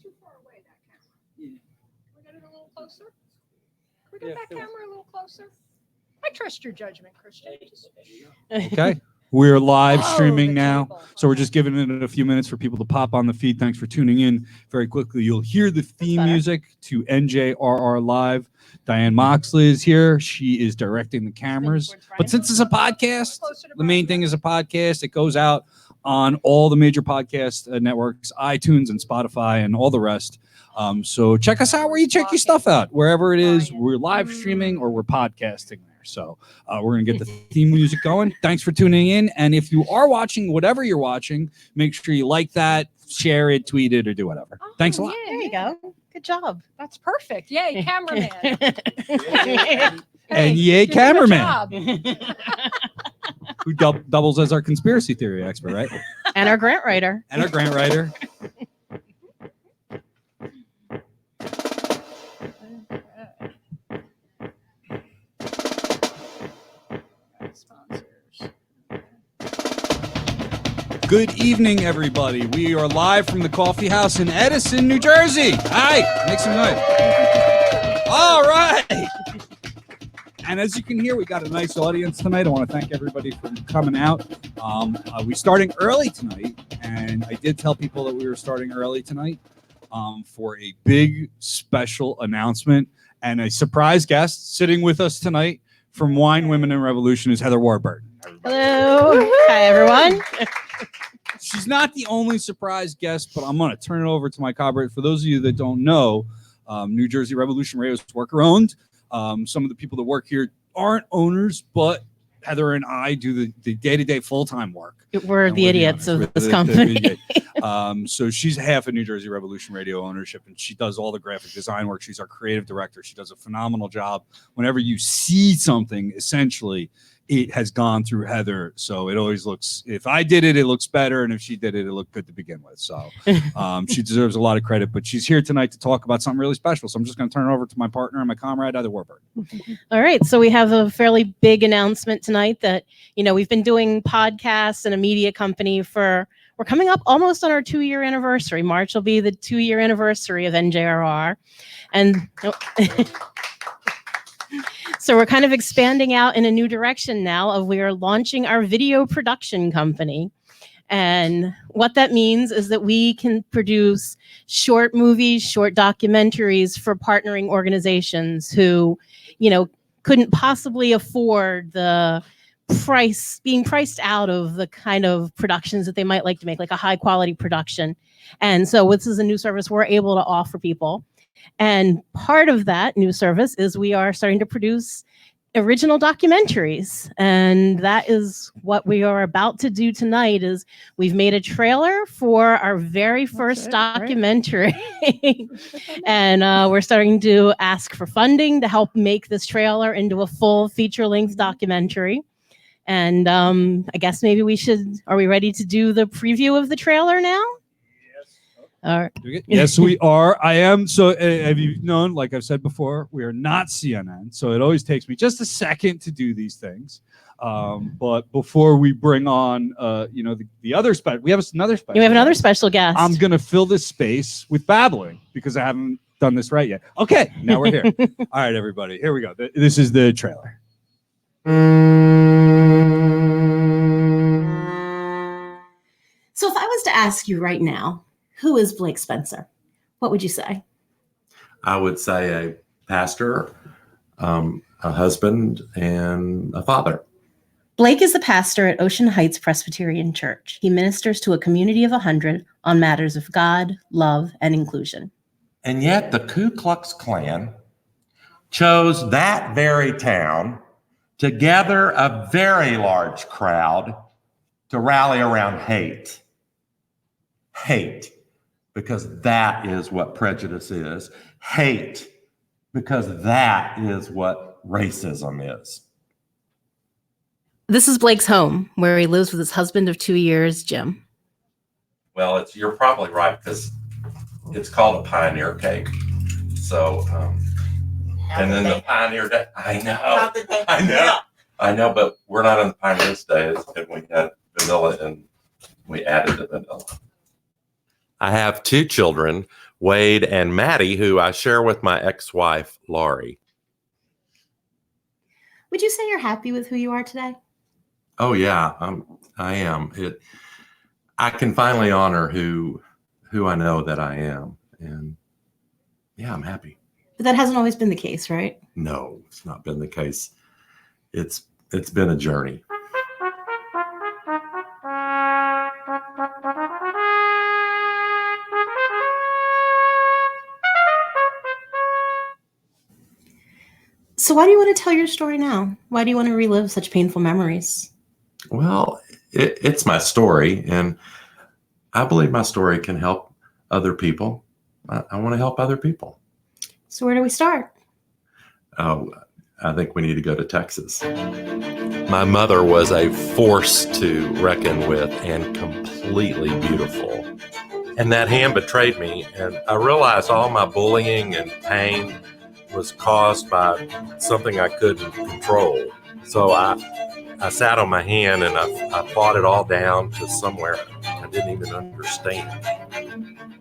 too far away, that camera. Yeah. Can we get it a little closer? Can we get that camera a little closer? I trust your judgment, Christian. Okay. We're live streaming the now. cable. So we're just giving it a few minutes for people to pop on the feed. Thanks for tuning in. Very quickly, you'll hear the theme music to NJRR Live. Diane Moxley is here. She is directing the cameras. But since it's a podcast, the main thing is a podcast. It goes out on all the major podcast networks, iTunes and Spotify and all the rest. So check us out where you check your stuff out. Wherever it is, we're live streaming or we're podcasting there. So we're going to get the theme music going. Thanks for tuning in. And if you are watching whatever you're watching, make sure you like that, share it, tweet it, or do whatever. Thanks a lot. There you go. Good job. That's perfect. Yay, cameraman. And yay, cameraman. Who doubles as our conspiracy theory expert, right? And our grant writer. And our grant writer. Good evening, everybody. We are live from the Coffee House in Edison, New Jersey. Hi, make some noise. All right. And as you can hear, we got a nice audience tonight. I want to thank everybody for coming out. We're starting early tonight, and I did tell people that we were starting early tonight for a big special announcement. And a surprise guest sitting with us tonight from Wine, Women, and Revolution is Heather Warburton. Hello. Hi, everyone. She's not the only surprise guest, but I'm going to turn it over to my comrade. For those of you that don't know, New Jersey Revolution Radio is worker-owned. Some of the people that work here aren't owners, but Heather and I do the day-to-day full-time work. We're the idiots of this company. So she's half of New Jersey Revolution Radio ownership, and she does all the graphic design work. She's our creative director. She does a phenomenal job. Whenever you see something, essentially, it has gone through Heather. So it always looks, if I did it, it looks better. And if she did it, it looked good to begin with. So she deserves a lot of credit, but she's here tonight to talk about something really special. So I'm just going to turn it over to my partner and my comrade, Heather Warburton. All right. So we have a fairly big announcement tonight that, we've been doing podcasts and a media company we're coming up almost on our 2-year anniversary. March will be the 2-year anniversary of NJRR. And so we're kind of expanding out in a new direction now we are launching our video production company. And what that means is that we can produce short movies, short documentaries for partnering organizations who, couldn't possibly afford being priced out of the kind of productions that they might like to make, like a high quality production. And so this is a new service we're able to offer people. And part of that new service is we are starting to produce original documentaries. And that is what we are about to do tonight is we've made a trailer for our very first documentary. Right? And we're starting to ask for funding to help make this trailer into a full feature-length documentary. And I guess maybe are we ready to do the preview of the trailer now? All right. Yes, we are. I am. So have you known, like I've said before, we are not CNN. So it always takes me just a second to do these things. But before we bring on, the other special, we have another special. You have another special guest. I'm going to fill this space with babbling because I haven't done this right yet. Okay, now we're here. All right, everybody, here we go. This is the trailer. So if I was to ask you right now, who is Blake Spencer? What would you say? I would say a pastor, a husband, and a father. Blake is the pastor at Ocean Heights Presbyterian Church. He ministers to a community of 100 on matters of God, love, and inclusion. And yet the Ku Klux Klan chose that very town to gather a very large crowd to rally around hate. Hate. Because that is what prejudice is. Hate, because that is what racism is. This is Blake's home, where he lives with his husband of 2 years, Jim. Well, you're probably right, because it's called a pioneer cake. So, and then the pioneer day, I know, but we're not in the pioneers days, and we had vanilla, and we added the vanilla. I have 2 children, Wade and Maddie, who I share with my ex-wife, Laurie. Would you say you're happy with who you are today? Oh yeah, I am. I can finally honor who I know that I am, and yeah, I'm happy. But that hasn't always been the case, right? No, it's not been the case. It's been a journey. So why do you want to tell your story now? Why do you want to relive such painful memories? Well, it's my story, and I believe my story can help other people. I want to help other people. So where do we start? Oh, I think we need to go to Texas. My mother was a force to reckon with and completely beautiful. And that hand betrayed me, and I realized all my bullying and pain was caused by something I couldn't control. So I sat on my hand and I fought it all down to somewhere I didn't even understand.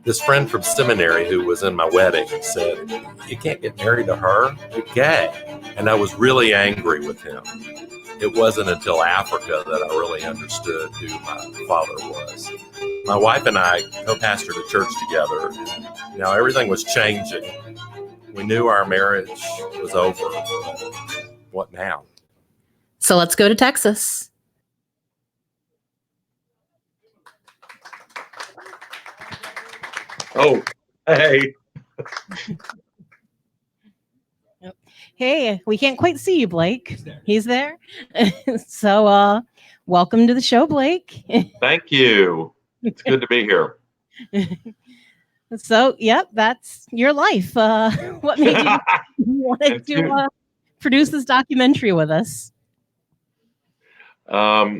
This friend from seminary who was in my wedding said, "You can't get married to her, you're gay." And I was really angry with him. It wasn't until Africa that I really understood who my father was. My wife and I co-pastored a church together. Everything was changing. We knew our marriage was over. What now? So let's go to Texas. Oh, hey. Hey, we can't quite see you, Blake. He's there. So welcome to the show, Blake. Thank you. It's good to be here. So, yep, that's your life. What made you wanted to produce this documentary with us? Well,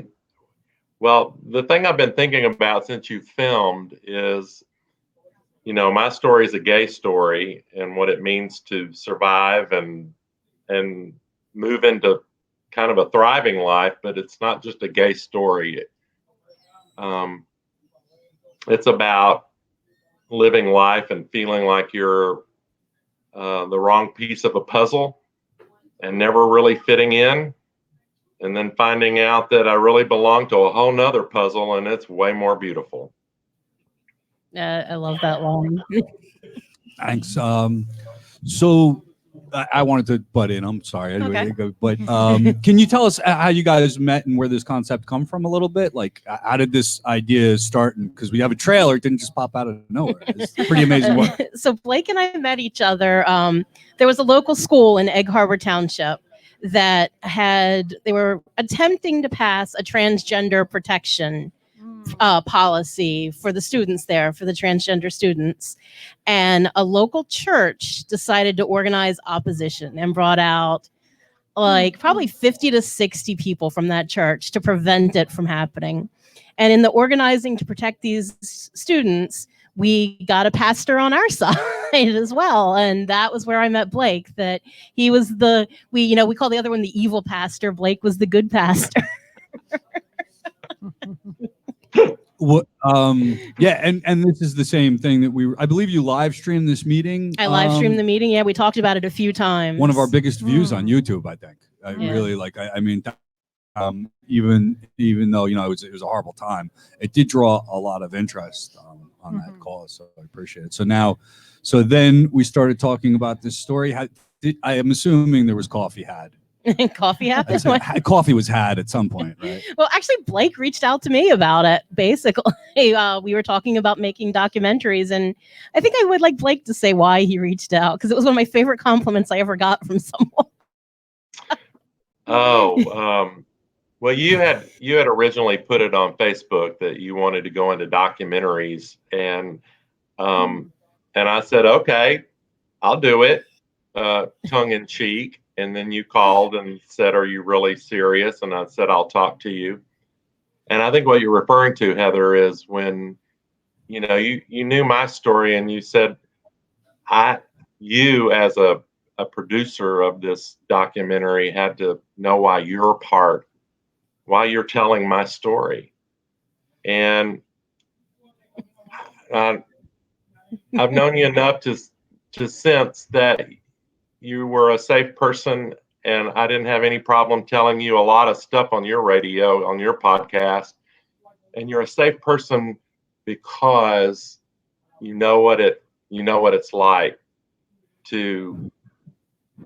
the thing I've been thinking about since you filmed is, my story is a gay story and what it means to survive and move into kind of a thriving life, but it's not just a gay story. It's about living life and feeling like you're the wrong piece of a puzzle and never really fitting in, and then finding out that I really belong to a whole nother puzzle and it's way more beautiful. I love that line. Thanks. So I wanted to butt in. I'm sorry. Okay. But can you tell us how you guys met and where this concept come from a little bit? Like, how did this idea start? Because we have a trailer, it didn't just pop out of nowhere. It's pretty amazing work. So Blake and I met each other. There was a local school in Egg Harbor Township that they were attempting to pass a transgender protection policy for the students there, for the transgender students. And a local church decided to organize opposition and brought out probably 50 to 60 people from that church to prevent it from happening. And in the organizing to protect these students, we got a pastor on our side as well. And that was where I met Blake, that he was we call the other one the evil pastor. Blake was the good pastor. What? Yeah, and this is the same thing that I believe you live streamed this meeting. I live streamed the meeting. Yeah, we talked about it a few times. One of our biggest views on YouTube, I think. I really even though it was a horrible time, it did draw a lot of interest on that cause. So I appreciate it. So then we started talking about this story. I am assuming there was coffee had. Coffee happened. Coffee was had at some point, right? Well, actually, Blake reached out to me about it. Basically, we were talking about making documentaries, and I think I would like Blake to say why he reached out, because it was one of my favorite compliments I ever got from someone. Well, you had originally put it on Facebook that you wanted to go into documentaries, and I said, okay, I'll do it, tongue in cheek. And then you called and said, "Are you really serious?" And I said, "I'll talk to you." And I think what you're referring to, Heather, is when you knew my story and you said, you as a producer of this documentary had to know why you're telling my story. And I've known you enough to sense that you were a safe person, and I didn't have any problem telling you a lot of stuff on your radio, on your podcast. And you're a safe person because you know what it's like to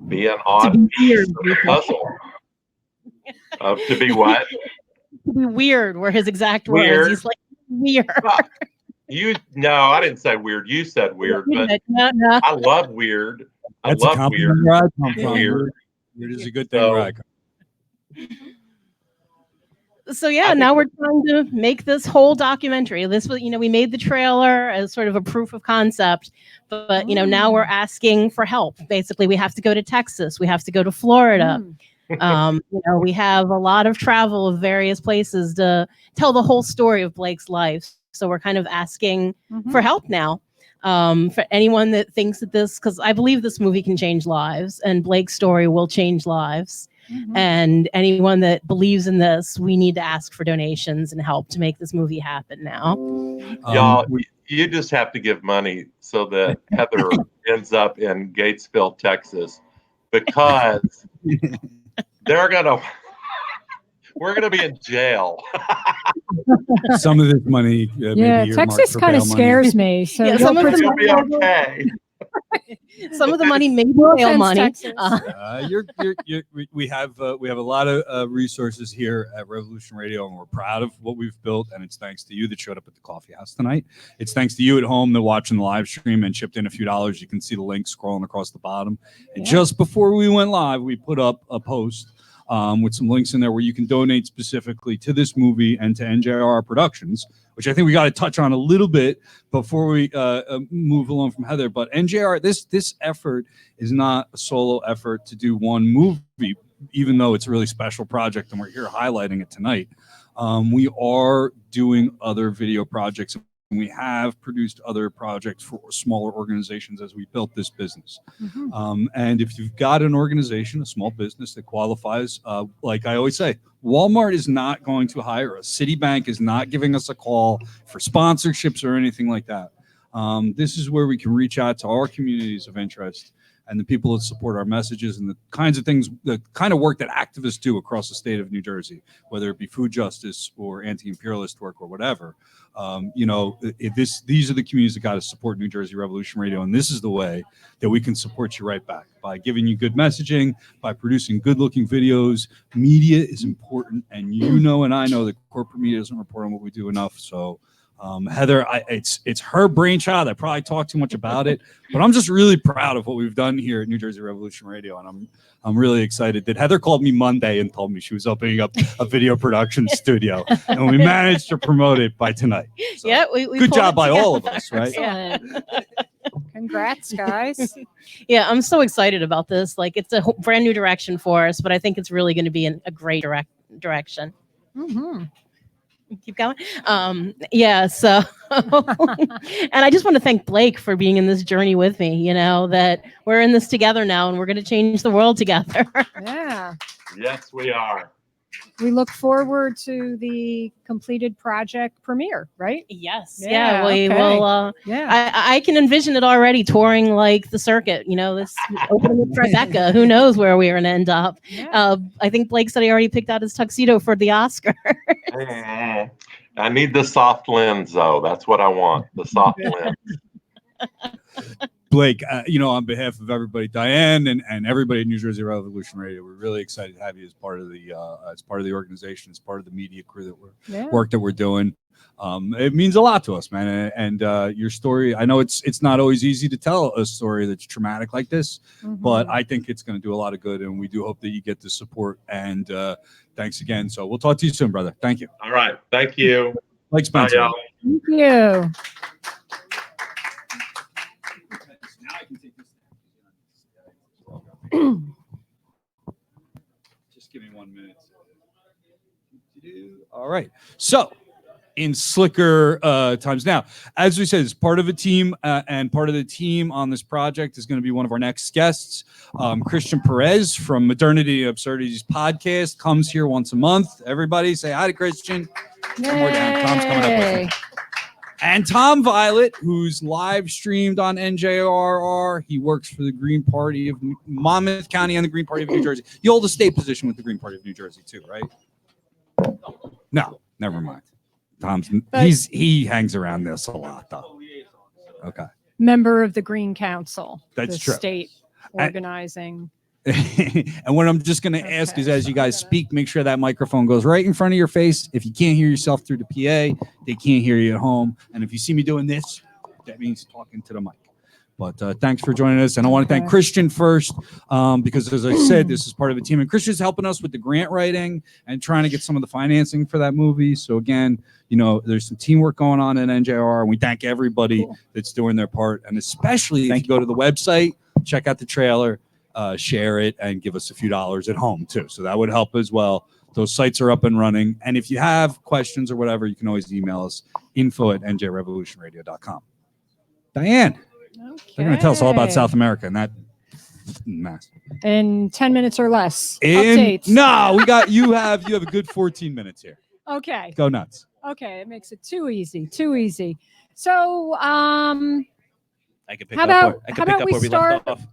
be an odd be piece weird. of the puzzle. To be what? To be weird were his exact Weird. words. He's like, weird. No, I didn't say weird. You said weird, but No. I love weird. That's I a love compliment weird. where I come from. Weird. Weird is a good thing So- where I come. So I yeah, think now we're trying to make this whole documentary. This was, we made the trailer as sort of a proof of concept, but now we're asking for help. Basically, we have to go to Texas, we have to go to Florida. We have a lot of travel of various places to tell the whole story of Blake's life. So we're kind of asking for help now. For anyone that thinks that because I believe this movie can change lives, and Blake's story will change lives. And anyone that believes in this, we need to ask for donations and help to make this movie happen now. Y'all, you just have to give money so that Heather ends up in Gatesville, Texas, because we're gonna be in jail. Some of this money, maybe Texas kind of scares me. So Yeah, you'll some of You'll protect- be okay. Some of the money may be No bail offense, money. Texas. We have a lot of resources here at Revolution Radio, and we're proud of what we've built. And it's thanks to you that showed up at the coffee house tonight. It's thanks to you at home that watching the live stream and chipped in a few dollars. You can see the link scrolling across the bottom. And just before we went live, we put up a post with some links in there where you can donate specifically to this movie and to NJR Productions, which I think we got to touch on a little bit before we move along from Heather. But NJR, this effort is not a solo effort to do one movie, even though it's a really special project and we're here highlighting it tonight. We are doing other video projects. And we have produced other projects for smaller organizations as we built this business. And if you've got an organization, a small business that qualifies, like I always say, Walmart is not going to hire us. Citibank is not giving us a call for sponsorships or anything like that. This is where we can reach out to our communities of interest and the people that support our messages and the kinds of things, the kind of work that activists do across the state of New Jersey, whether it be food justice or anti-imperialist work or whatever. These are the communities that got to support New Jersey Revolution Radio, and this is the way that we can support you right back, by giving you good messaging, by producing good-looking videos. Media is important, and and I know that corporate media doesn't report on what we do enough. So Heather, it's her brainchild. I probably talk too much about it, but I'm just really proud of what we've done here at New Jersey Revolution Radio, and I'm really excited that Heather called me Monday and told me she was opening up a video production studio, and we managed to promote it by tonight. So, Yeah, we good pulled job it by together. all of us, right? Yeah. Congrats, guys. Yeah, I'm so excited about this. Like, it's a brand new direction for us, but I think it's really going to be in a great direction. Keep going. So and I just want to thank Blake for being in this journey with me, that we're in this together now and we're going to change the world together. Yeah. Yes, we are. We look forward to the completed project premiere, right? Yes. Yeah, We okay. will. Yeah. I can envision it already touring like the circuit, this opening with Tribeca. Who knows where we're going to end up? Yeah. I think Blake said he already picked out his tuxedo for the Oscar. I need the soft lens, though. That's what I want. The soft lens. Blake, on behalf of everybody, Diane and everybody at New Jersey Revolution Radio, we're really excited to have you as part of the organization, as part of the media crew that we're doing. It means a lot to us, man. And your story, I know it's not always easy to tell a story that's traumatic like this, but I think it's going to do a lot of good, and we do hope that you get the support. And thanks again. So we'll talk to you soon, brother. Thank you. All right. Thank you. Blake Bye, Spencer. y'all. Thank you. Just give me 1 minute. All right. So, in slicker times now, as we said, it's part of a team, and part of the team on this project is going to be one of our next guests. Christian Perez from Modernity and Absurdities podcast comes here once a month. Everybody say hi to Christian. One more down. Tom's coming up with me. And Tom Violet, who's live streamed on NJRR. He works for the Green Party of Monmouth County and the Green Party of New Jersey. You hold a state position with the Green Party of New Jersey too, right? No, never mind. He hangs around this a lot though. Okay. Member of the Green Council. That's the true. State organizing. And what I'm just going to ask is, as you guys speak, make sure that microphone goes right in front of your face. If you can't hear yourself through the PA, they can't hear you at home. And if you see me doing this, that means talking to the mic. But thanks for joining us. And I want to thank Christian first, because as I said, this is part of a team. And Christian's helping us with the grant writing and trying to get some of the financing for that movie. So again, there's some teamwork going on in NJR. And we thank everybody that's doing their part. And especially if you go to the website, check out the trailer, share it, and give us a few dollars at home too. So that would help as well. Those sites are up and running. And if you have questions or whatever, you can always email us, info@njrevolutionradio.com. Diane. They're going to tell us all about South America and that mess. In 10 minutes or less. Updates. No, you have a good 14 minutes here. Okay. Go nuts. Okay, it makes it too easy. So, I can pick how up about where we we start? left off.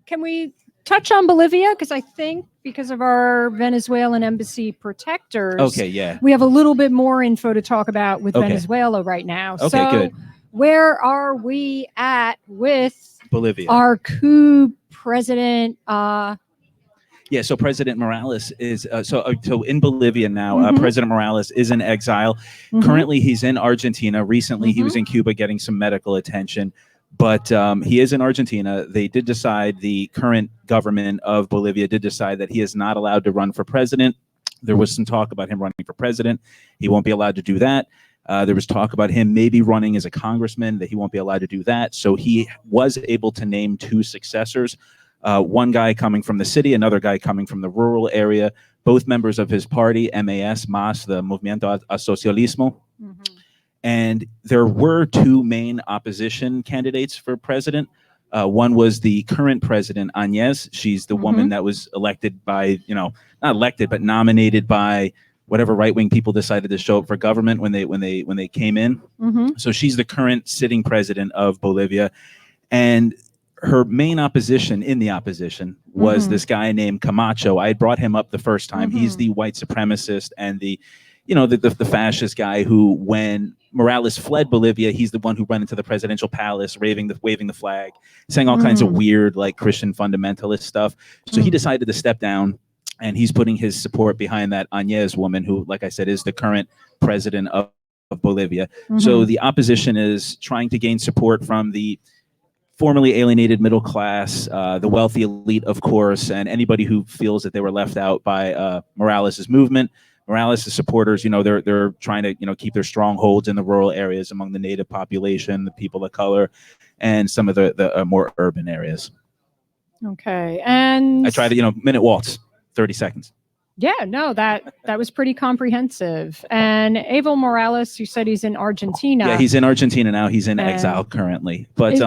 Can we touch on Bolivia? Because I think because of our Venezuelan embassy protectors, Okay, yeah. we have a little bit more info to talk about with Okay. Venezuela right now. Okay, so good. Where are we at with Bolivia. our coup president? Yeah, so President Morales is so in Bolivia now. Mhm. President Morales is in exile. Mhm. Currently, he's in Argentina. Recently, he was in Cuba getting some medical attention, but he is in Argentina. They did decide, the current government of Bolivia did decide that he is not allowed to run for president. There was some talk about him running for president. He won't be allowed to do that. There was talk about him maybe running as a congressman, that he won't be allowed to do that. So he was able to name two successors. One guy coming from the city, another guy coming from the rural area, both members of his party, MAS, the Movimiento a Socialismo. And there were two main opposition candidates for president. One was the current president, Añez. She's the woman that was elected by, not elected, but nominated by whatever right-wing people decided to show up for government when they came in. So she's the current sitting president of Bolivia. And her main opposition in the opposition was this guy named Camacho. I had brought him up the first time. He's the white supremacist and the fascist guy who, when Morales fled Bolivia, he's the one who went into the presidential palace, waving the flag, saying all kinds of weird, like, Christian fundamentalist stuff. So he decided to step down, and he's putting his support behind that Añez woman, who, like I said, is the current president of Bolivia. So the opposition is trying to gain support from the formerly alienated middle class, the wealthy elite, of course, and anybody who feels that they were left out by Morales' movement. Morales' supporters, they're trying to, keep their strongholds in the rural areas among the native population, the people of color, and some of the more urban areas. Okay, and I tried to, minute waltz, 30 seconds. Yeah, no, that was pretty comprehensive. And Evo Morales, you said he's in Argentina. Yeah, he's in Argentina now. He's in exile currently. But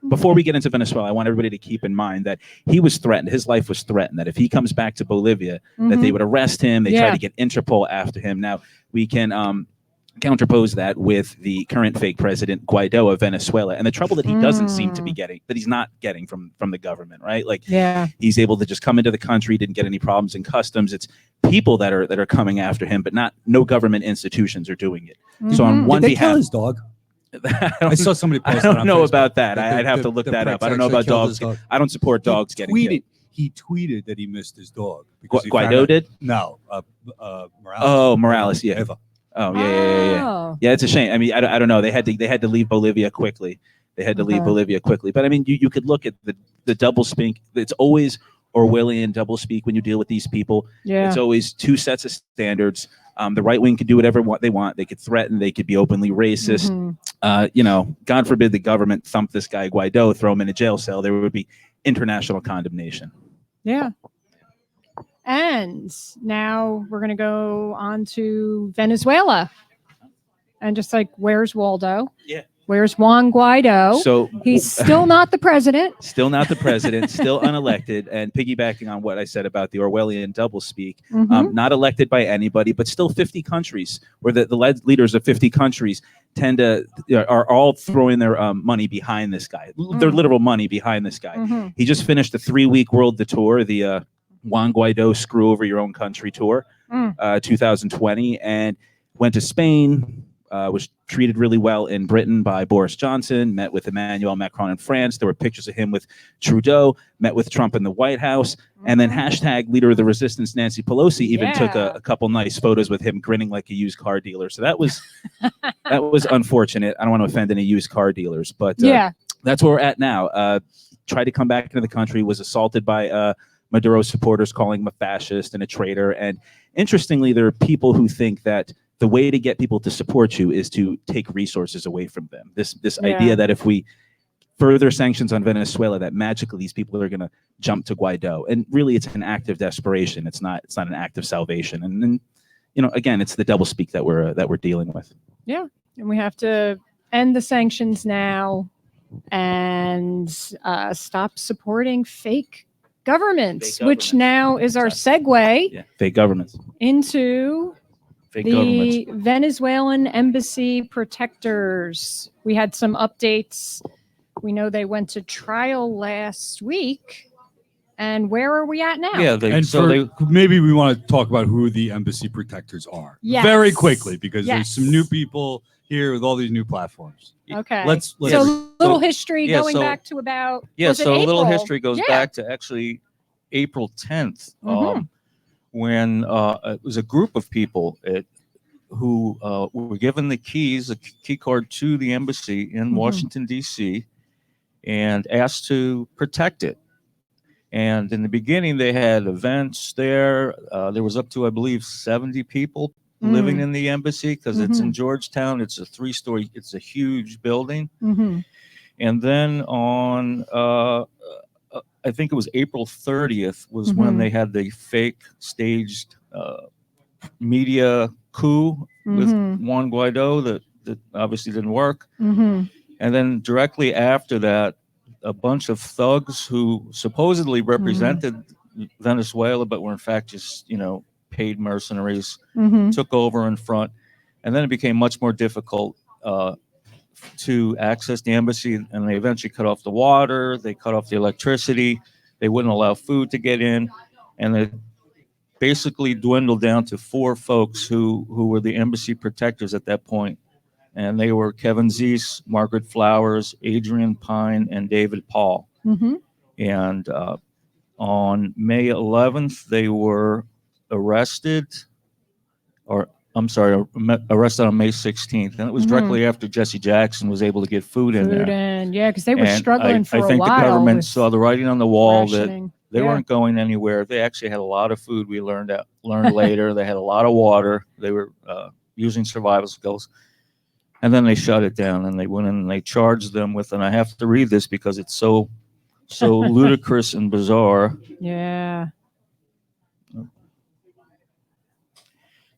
before we get into Venezuela, I want everybody to keep in mind that he was threatened. His life was threatened, that if he comes back to Bolivia, that they would arrest him. They try to get Interpol after him. Now, we can counterpose that with the current fake president, Guaido of Venezuela, and the trouble that he doesn't seem to be getting, that he's not getting from the government, right? Like, he's able to just come into the country, didn't get any problems in customs. It's people that are coming after him, but no government institutions are doing it. So on one Did they behalf, kill his dog? I saw somebody post I don't on know Facebook about that. that I'd have to look that up. I don't know about dogs. I don't support dogs getting killed. He tweeted that he missed his dog. because he Guaido found out- did? No, Morales. Oh, Morales, yeah. Eva. Oh, yeah. Yeah, it's a shame. I mean, I don't know. They had to leave Bolivia quickly. But I mean, you could look at the double speak. It's always Orwellian double speak when you deal with these people. Yeah. It's always two sets of standards. The right wing can do whatever they want. They could threaten. They could be openly racist. God forbid the government thump this guy Guaido, throw him in a jail cell. There would be international condemnation. Yeah. And now we're going to go on to Venezuela. And just like, where's Waldo? Yeah. Where's Juan Guaido? So He's still not the president. still not the president, still unelected, and piggybacking on what I said about the Orwellian doublespeak, not elected by anybody, but still 50 countries, where the leaders of 50 countries tend to are all throwing their money behind this guy, their literal money behind this guy. He just finished a 3-week world tour, the Juan Guaido Screw Over Your Own Country tour, 2020, and went to Spain. Was treated really well in Britain by Boris Johnson, met with Emmanuel Macron in France. There were pictures of him with Trudeau, met with Trump in the White House, and then hashtag leader of the resistance Nancy Pelosi even took a couple nice photos with him grinning like a used car dealer. So that was unfortunate. I don't want to offend any used car dealers, but that's where we're at now. Tried to come back into the country, was assaulted by Maduro supporters calling him a fascist and a traitor. And interestingly, there are people who think that the way to get people to support you is to take resources away from them. This idea that if we further sanctions on Venezuela, that magically these people are going to jump to Guaido. And really, it's an act of desperation. It's not an act of salvation. And then, again, it's the doublespeak that we're dealing with. Yeah, and we have to end the sanctions now and stop supporting fake governments, which now is our segue fake governments into fake the governments. Venezuelan embassy protectors. We had some updates. We know they went to trial last week. And where are we at now? Yeah, maybe we want to talk about who the embassy protectors are very quickly, because there's some new people here with all these new platforms. Okay. Let's so a little history going back to about a little history goes Yeah. back to actually April 10th, when it was a group of people who were given the keys, a key card to the embassy in Washington, D.C., and asked to protect it. And in the beginning, they had events there. There was up to, I believe, 70 people living in the embassy, because it's in Georgetown. It's a 3-story, it's a huge building. And then on, I think it was April 30th was when they had the fake staged media coup with Juan Guaido that obviously didn't work. And then directly after that, a bunch of thugs who supposedly represented Venezuela, but were in fact just, paid mercenaries, took over in front. And then it became much more difficult to access the embassy, and they eventually cut off the water, they cut off the electricity, they wouldn't allow food to get in, and it basically dwindled down to 4 folks who were the embassy protectors at that point. And they were Kevin Zeese, Margaret Flowers, Adrian Pine, and David Paul. And on May 11th, they were arrested, arrested on May 16th. And it was directly after Jesse Jackson was able to get food in there. Yeah, because they were And struggling for a while. I think the government with saw the writing on the wall rationing. that they weren't going anywhere. They actually had a lot of food, we learned later. They had a lot of water. They were using survival skills. And then they shut it down, and they went in and they charged them with, and I have to read this because it's so ludicrous and bizarre. Yeah.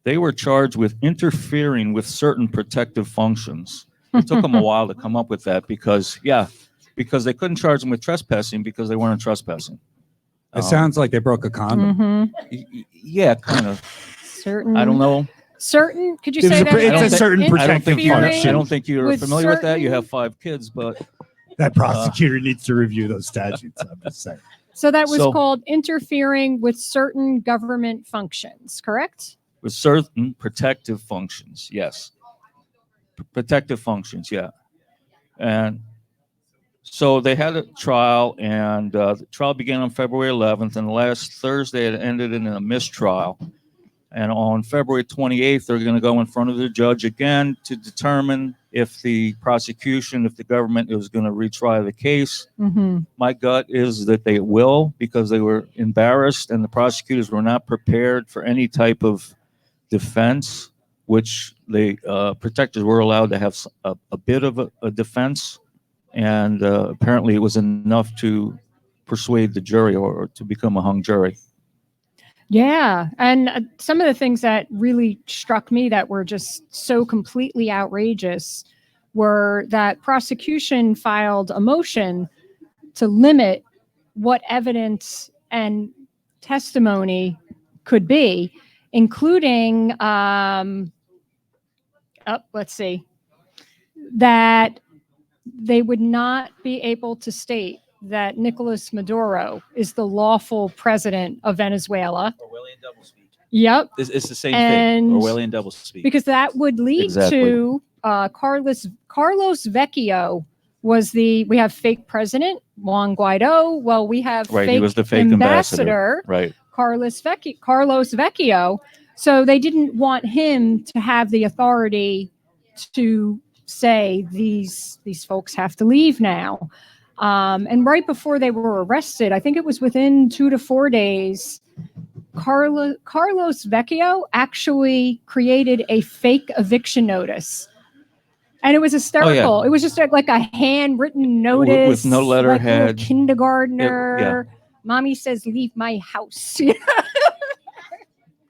They were charged with interfering with certain protective functions. It took them a while to come up with that because they couldn't charge them with trespassing because they weren't trespassing. It sounds like they broke a condom. Yeah, kind of. Certain. I don't know. Certain. Could you say that? It's a certain protective I function. don't think you're familiar with that. You have 5 kids, but That prosecutor needs to review those statutes. I'm just saying. So that was called interfering with certain government functions, correct? with certain protective functions. Yes. Protective functions. Yeah. And so they had a trial, and the trial began on February 11th, and last Thursday it ended in a mistrial. And on February 28th, they're going to go in front of the judge again to determine if the prosecution, if the government is going to retry the case. Mm-hmm. My gut is that they will, because they were embarrassed and the prosecutors were not prepared for any type of defense, which the protectors were allowed to have a bit of a defense. And apparently it was enough to persuade the jury or to become a hung jury. Yeah. And some of the things that really struck me that were just so completely outrageous were that prosecution filed a motion to limit what evidence and testimony could be, including, let's see, that they would not be able to state that Nicolas Maduro is the lawful president of Venezuela. Orwellian doublespeak. Yep. It's the same And thing. Orwellian doublespeak. Because that would lead Exactly. to Carlos Vecchio we have fake president Juan Guaido. Well, we have Right, fake, he was the fake ambassador. Right. Carlos Vecchio. So they didn't want him to have the authority to say these folks have to leave now. And right before they were arrested, I think it was within 2 to 4 days, Carlos Vecchio actually created a fake eviction notice. And it was hysterical. Oh, yeah. It was just like a handwritten notice. With no letterhead. Like kindergartner. Yeah. Mommy says, leave my house.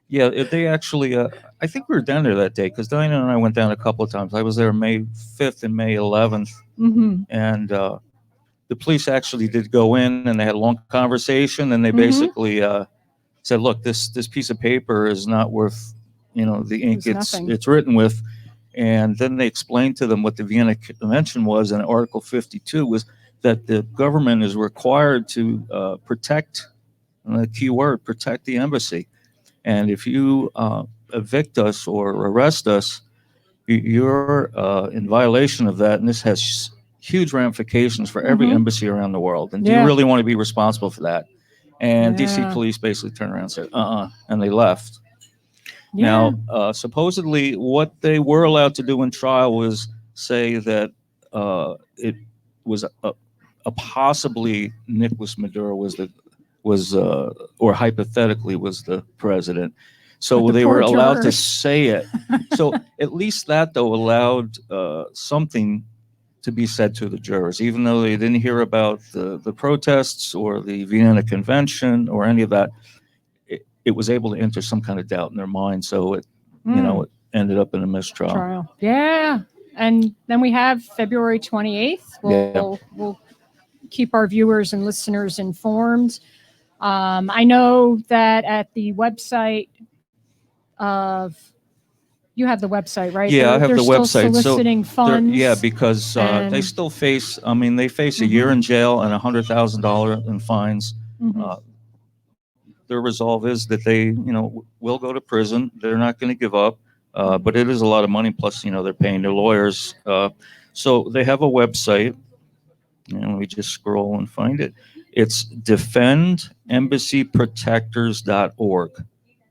Yeah, they actually, I think we were down there that day because Diana and I went down a couple of times. I was there May 5th and May 11th. Mm-hmm. And the police actually did go in and they had a long conversation and they basically said, look, this piece of paper is not worth, the ink it's written with. And then they explained to them what the Vienna Convention was, and Article 52 was that the government is required to protect, the key word, protect the embassy. And if you evict us or arrest us, you're in violation of that. And this has huge ramifications for every embassy around the world. And do you really want to be responsible for that? And DC police basically turned around and said, and they left. Yeah. Now, supposedly what they were allowed to do in trial was say that it was a possibly Nicolas Maduro or hypothetically was the president. So they were allowed to say it. So at least that, though, allowed something to be said to the jurors, even though they didn't hear about the protests or the Vienna Convention or any of that. It was able to enter some kind of doubt in their mind. So it ended up in a mistrial. Yeah. And then we have February 28th. We'll keep our viewers and listeners informed. I know that at the website you have the website, right? Yeah, I have the website. Still soliciting funds. Yeah, because they still face, they face a year in jail and $100,000 in fines. Their resolve is that they, will go to prison. They're not going to give up, but it is a lot of money. Plus, they're paying their lawyers. So they have a website, and we just scroll and find it. It's defendembassyprotectors.org.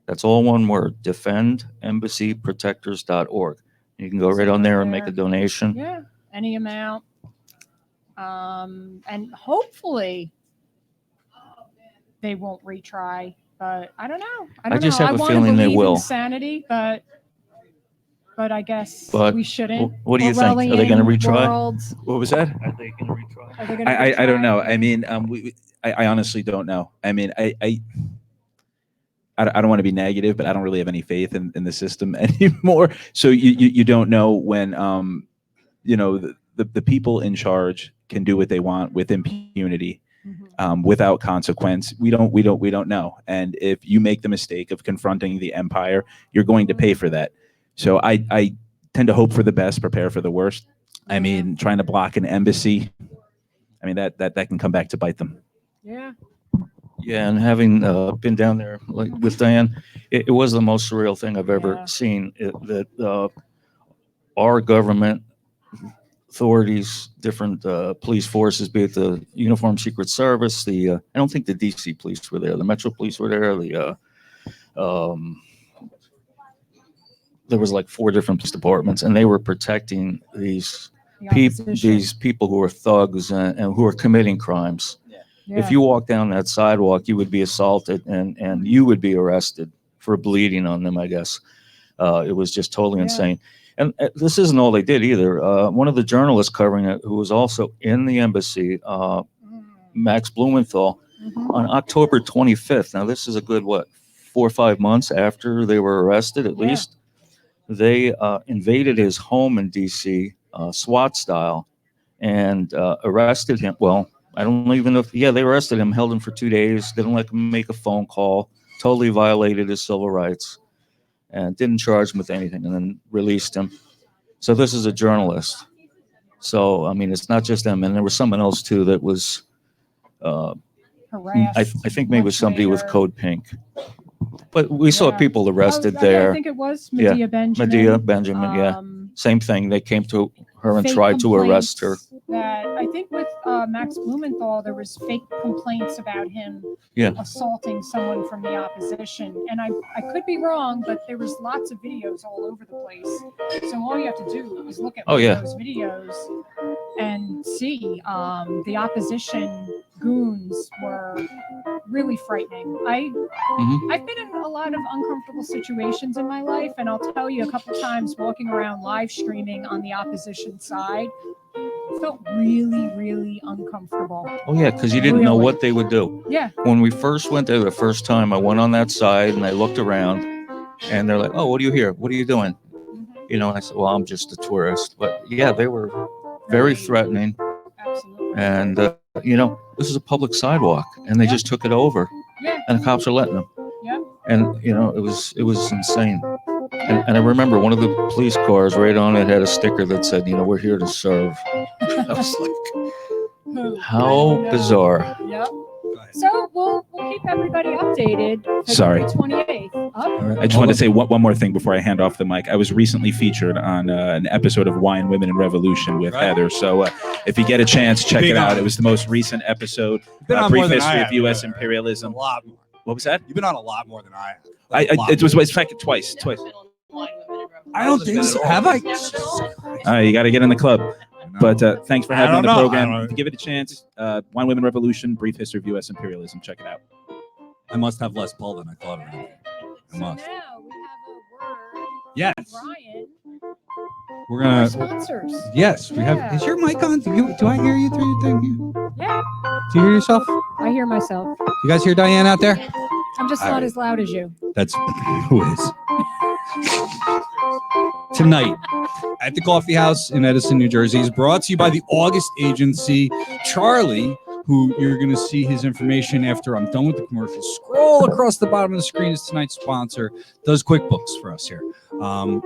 That's all one word, defendembassyprotectors.org. You can go right on there and make a donation. Yeah, any amount. And hopefully they won't retry, but I don't know. I just have a feeling they will. Insanity, but I guess But we shouldn't. What do you think? Are they going to retry? What was that? Are they going to retry? I don't know. I mean, I honestly don't know. I mean, I don't want to be negative, but I don't really have any faith in the system anymore. So you don't know when the people in charge can do what they want with impunity, without consequence. We don't know. And if you make the mistake of confronting the empire, you're going to pay for that. So I tend to hope for the best, prepare for the worst. I mean, trying to block an embassy, I mean, that can come back to bite them. Yeah. Yeah, and having been down there with Diane, it was the most surreal thing I've ever seen. That our government authorities, different police forces, be it the Uniform Secret Service, I don't think the DC police were there, the Metro Police were there, there was like 4 different police departments, and they were protecting these people who are thugs and who are committing crimes. Yeah. If you walk down that sidewalk, you would be assaulted and you would be arrested for bleeding on them, I guess. It was just totally insane. And this isn't all they did either. One of the journalists covering it, who was also in the embassy, Max Blumenthal, on October 25th. Now, this is a good, 4 or 5 months after they were arrested, at least. They invaded his home in D.C., SWAT style, and arrested him. Well, I don't even know if, they arrested him, held him for 2 days, didn't let him make a phone call, totally violated his civil rights, and didn't charge him with anything, and then released him. So this is a journalist. So, I mean, it's not just them. And there was someone else, too, that was, I think maybe it was somebody with Code Pink. But we saw people arrested there. I think it was Medea Benjamin. Medea Benjamin, yeah. Same thing. They came to her and Fake tried to arrest her. That I think with Max Blumenthal, there was fake complaints about him assaulting someone from the opposition. And I could be wrong, but there was lots of videos all over the place. So all you have to do is look at those videos and see the opposition goons were really frightening. I've been in a lot of uncomfortable situations in my life, and I'll tell you, a couple times walking around live streaming on the opposition side felt really, really uncomfortable. Oh yeah, because you didn't know what they would do. Yeah. When we first went there the first time, I went on that side and I looked around, and they're like, "Oh, what are you here? What are you doing?" You know, I said, "Well, I'm just a tourist." But yeah, they were very threatening. Absolutely. And this is a public sidewalk, and they just took it over. Yeah. And the cops are letting them. Yeah. And it was insane. And I remember one of the police cars, right on it had a sticker that said, "We're here to serve." I was like, how bizarre. Yep. So we'll keep everybody updated. Sorry. 28th. I just wanted to say one more thing before I hand off the mic. I was recently featured on an episode of Wine, Women, and Revolution with Heather. So if you get a chance, check it out. It was the most recent episode. Brief history of U.S. imperialism. A lot more. What was that? You've been on a lot more than I have. It was in fact twice. I don't think so. Have I? You got to get in the club. But thanks for having me on the program. If you give it a chance, Wine, Women, Revolution, Brief History of U.S. Imperialism. Check it out. I must have less pull than I thought. So now we have a word. Yes. Brian. We're gonna. Sponsors. Yes, we have. Is your mic on? Do I hear you through your thing? Yeah. Do you hear yourself? I hear myself. You guys hear Diane out there? I'm just not as loud as you. That's who is. Tonight at the Coffee House in Edison, New Jersey, is brought to you by the August Agency. Charlie, who you're going to see his information after I'm done with the commercial. Scroll across the bottom of the screen is tonight's sponsor. Does QuickBooks for us here.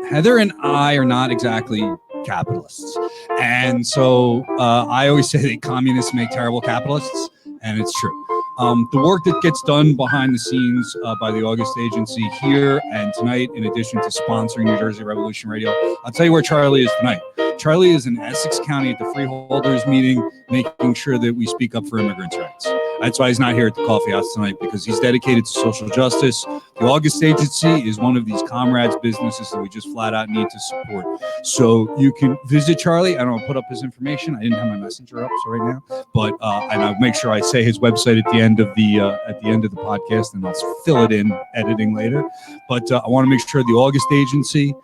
Heather and I are not exactly capitalists, and so I always say that communists make terrible capitalists, and it's true. The work that gets done behind the scenes by the August Agency here and tonight, in addition to sponsoring New Jersey Revolution Radio, I'll tell you where Charlie is tonight. Charlie is in Essex County at the Freeholders meeting, making sure that we speak up for immigrants' rights. That's why he's not here at the Coffee House tonight, because he's dedicated to social justice. The August Agency is one of these comrades businesses that we just flat out need to support. So you can visit Charlie. I don't put up his information. I didn't have my messenger up, so right now, but and I'll make sure I say his website at the end of the podcast, and I'll fill it in editing later. But I want to make sure the August Agency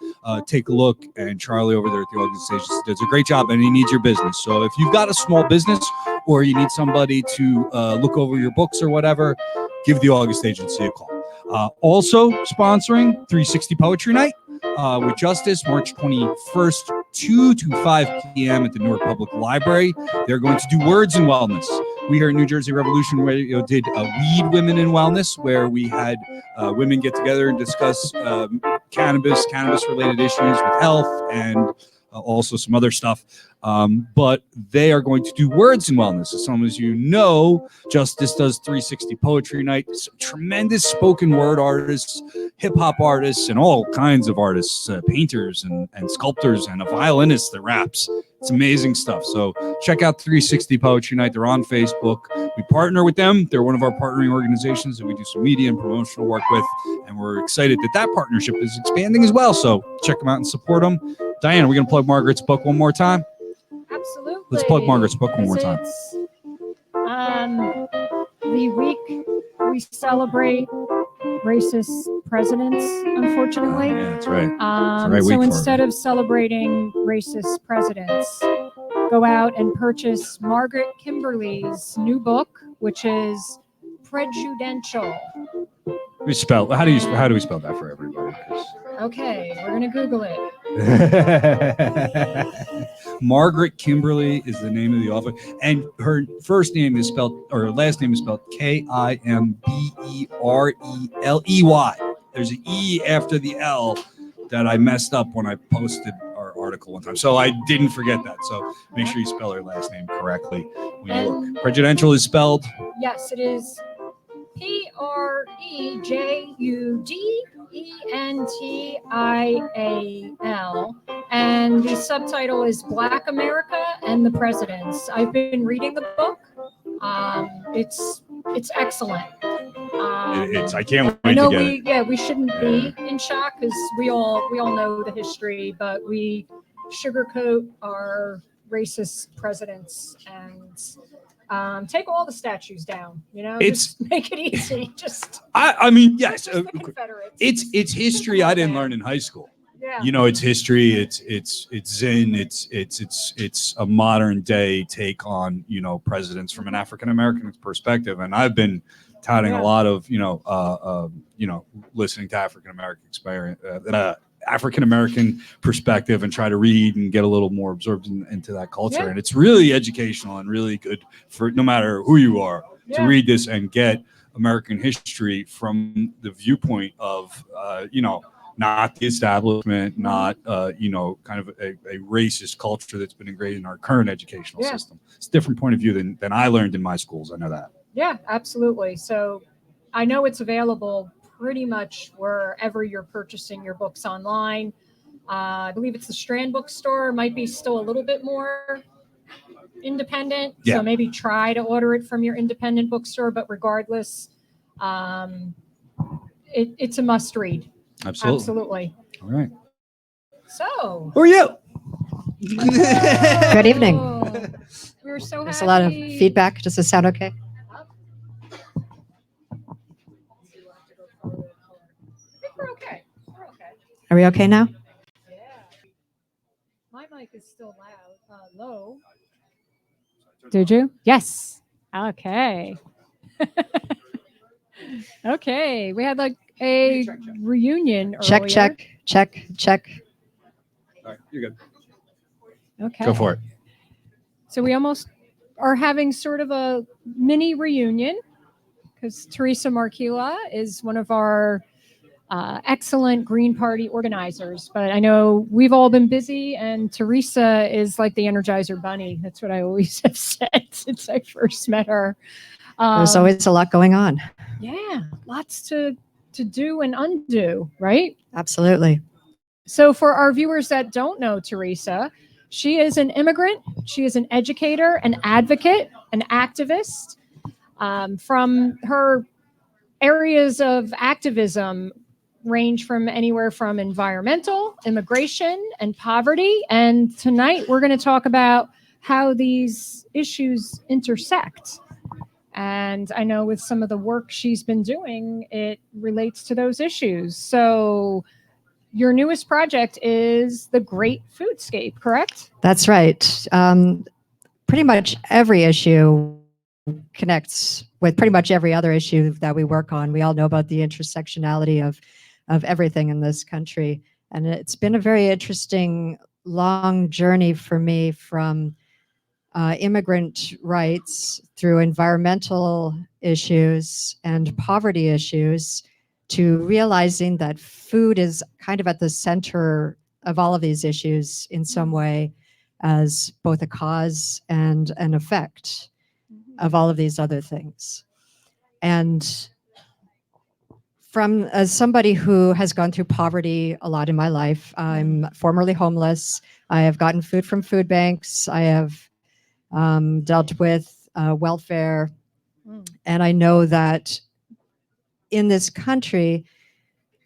take a look, and Charlie over there at the August Agency does a great job, and he needs your business. So if you've got a small business or you need somebody to look over your books or whatever, give the August Agency a call. Also sponsoring 360 Poetry Night with Justice, March 21st, 2 to 5 p.m. at the Newark Public Library. They're going to do Words and Wellness. We here at New Jersey Revolution Radio did Weed Women in Wellness, where we had women get together and discuss cannabis-related issues with health and also some other stuff. But they are going to do Words and Wellness. As some of you know, Justice does 360 Poetry Night. Some tremendous spoken word artists, hip-hop artists, and all kinds of artists, painters and sculptors, and a violinist that raps. It's amazing stuff. So check out 360 Poetry Night. They're on Facebook. We partner with them. They're one of our partnering organizations that we do some media and promotional work with. And we're excited that partnership is expanding as well. So check them out and support them. Diane, are we going to plug Margaret's book one more time? Absolutely. Let's plug Margaret's book one more time. The week we celebrate racist presidents, unfortunately. Yeah, that's right. So instead of celebrating racist presidents, go out and purchase Margaret Kimberly's new book, which is Prejudential. How do we spell that for everybody? Okay, we're gonna Google it. Margaret Kimberly is the name of the author, and her first name is spelled, or her last name is spelled Kimberley. There's an E after the L that I messed up when I posted our article one time. So I didn't forget that. So make sure you spell her last name correctly when you look. Presidential is spelled? Yes, it is Prejudentil. And the subtitle is Black America and the Presidents. I've been reading the book. It's excellent. I can't wait I know to get it. we shouldn't be in shock because we all know the history, but we sugarcoat our racist presidents and take all the statues down. Just make it easy. I mean, yes, the Confederates. it's history I didn't learn in high school. Yeah. It's history. It's Zen. It's a modern day take on presidents from an African American perspective, and I've been touting a lot of listening to African American perspective and try to read and get a little more absorbed into that culture. And it's really educational and really good for no matter who you are to read this and get American history from the viewpoint of not the establishment, not kind of a racist culture that's been ingrained in our current educational system. It's a different point of view than I learned in my schools. I know that. Yeah, absolutely. So I know it's available pretty much wherever you're purchasing your books online. I believe it's the Strand Bookstore. Might be still a little bit more independent. Yeah. So maybe try to order it from your independent bookstore. But regardless, it's a must read. Absolutely. All right. So. Who are you? Good evening. We're so happy. There's a lot of feedback. Does this sound okay? I think we're okay. Are we okay now? Yeah. My mic is still low. Did you? Yes. Okay. Okay. We had like a reunion Check, earlier. check. All right, you're good. Okay. Go for it. So we almost are having sort of a mini reunion because Theresa Markila is one of our excellent Green Party organizers. But I know we've all been busy, and Theresa is like the Energizer Bunny. That's what I always have said since I first met her. There's always a lot going on. Yeah, lots to do and undo, right? Absolutely. So for our viewers that don't know Theresa, she is an immigrant. She is an educator, an advocate, an activist. From her areas of activism range from anywhere from environmental, immigration, and poverty. And tonight we're going to talk about how these issues intersect. And I know with some of the work she's been doing, it relates to those issues. So your newest project is The Great Foodscape, correct? That's right. Pretty much every issue connects with pretty much every other issue that we work on. We all know about the intersectionality of everything in this country. And it's been a very interesting, long journey for me from immigrant rights through environmental issues and poverty issues to realizing that food is kind of at the center of all of these issues in some way as both a cause and an effect of all of these other things. And as somebody who has gone through poverty a lot in my life, I'm formerly homeless. I have gotten food from food banks. I have dealt with welfare. And I know that in this country,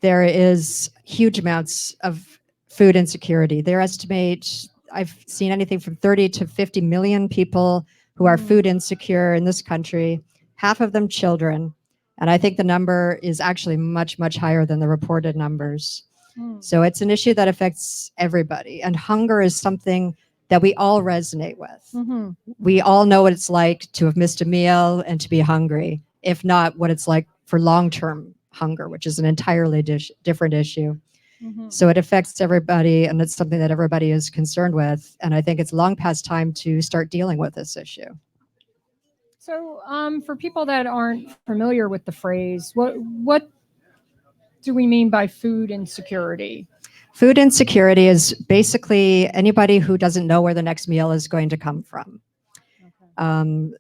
there is huge amounts of food insecurity. They estimate, I've seen anything from 30 to 50 million people who are food insecure in this country, half of them children. And I think the number is actually much, much higher than the reported numbers. So it's an issue that affects everybody. And hunger is something that we all resonate with. We all know what it's like to have missed a meal and to be hungry, if not what it's like for long-term hunger, which is an entirely different issue. So it affects everybody, and it's something that everybody is concerned with. And I think it's long past time to start dealing with this issue. So, for people that aren't familiar with the phrase, what do we mean by food insecurity? Food insecurity is basically anybody who doesn't know where the next meal is going to come from.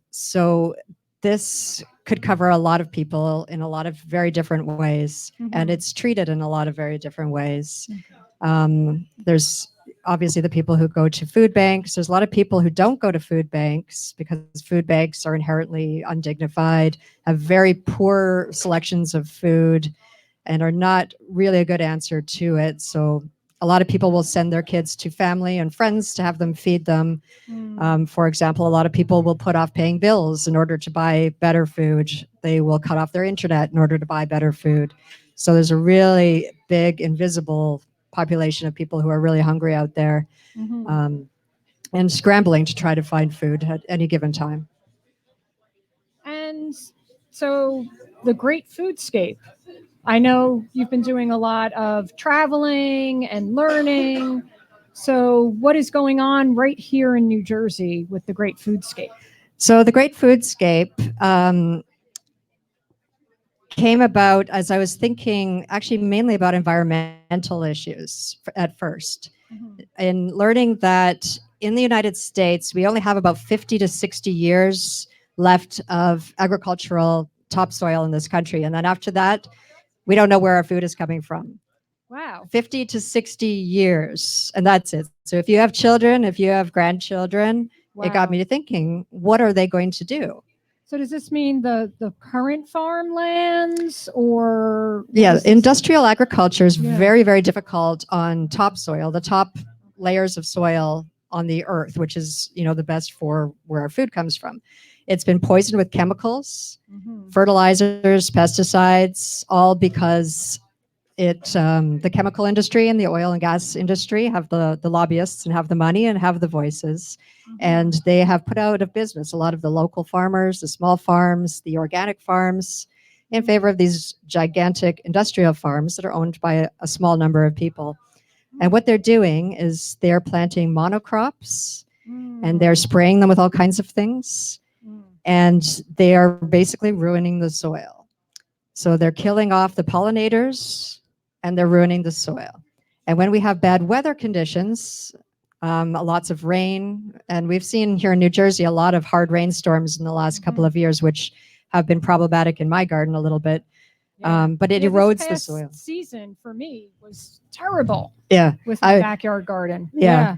So this could cover a lot of people in a lot of very different ways, and it's treated in a lot of very different ways. There's obviously the people who go to food banks. There's a lot of people who don't go to food banks because food banks are inherently undignified, have very poor selections of food, and are not really a good answer to it. So a lot of people will send their kids to family and friends to have them feed them. For example, a lot of people will put off paying bills in order to buy better food. They will cut off their internet in order to buy better food. So there's a really big invisible population of people who are really hungry out there, and scrambling to try to find food at any given time. And so the Great Foodscape. I know you've been doing a lot of traveling and learning. So what is going on right here in New Jersey with the Great Foodscape? So the Great Foodscape came about as I was thinking actually mainly about environmental issues at first. In learning that in the United States, we only have about 50 to 60 years left of agricultural topsoil in this country. And then after that, we don't know where our food is coming from. Wow. 50 to 60 years, and that's it. So if you have children, if you have grandchildren, it got me to thinking, what are they going to do? So does this mean the current farmlands or? Yeah, industrial agriculture is very, very difficult on topsoil, the top layers of soil on the earth, which is, the best for where our food comes from. It's been poisoned with chemicals, fertilizers, pesticides, all because the chemical industry and the oil and gas industry have the lobbyists and have the money and have the voices. And they have put out of business a lot of the local farmers, the small farms, the organic farms, in favor of these gigantic industrial farms that are owned by a small number of people. And what they're doing is they're planting monocrops and they're spraying them with all kinds of things. And they are basically ruining the soil. So they're killing off the pollinators and they're ruining the soil. And when we have bad weather conditions, lots of rain, and we've seen here in New Jersey a lot of hard rainstorms in the last couple of years, which have been problematic in my garden a little bit. But it erodes the soil. This season for me was terrible. Yeah. With my backyard garden. Yeah.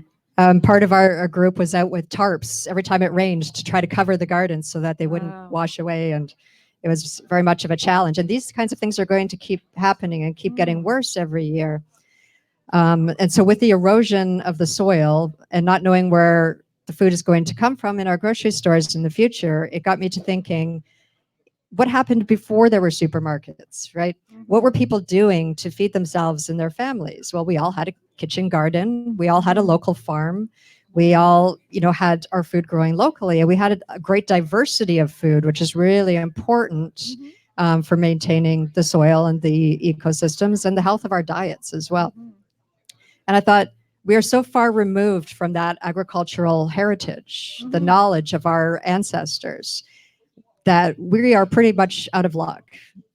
Part of our group was out with tarps every time it rained to try to cover the gardens so that they wouldn't wash away. And it was very much of a challenge. And these kinds of things are going to keep happening and keep getting worse every year. And so with the erosion of the soil and not knowing where the food is going to come from in our grocery stores in the future, it got me to thinking, what happened before there were supermarkets, right? What were people doing to feed themselves and their families? Well, we all had a kitchen garden. We all had a local farm. We all, had our food growing locally. And we had a great diversity of food, which is really important for maintaining the soil and the ecosystems and the health of our diets as well. And I thought, we are so far removed from that agricultural heritage, the knowledge of our ancestors, that we are pretty much out of luck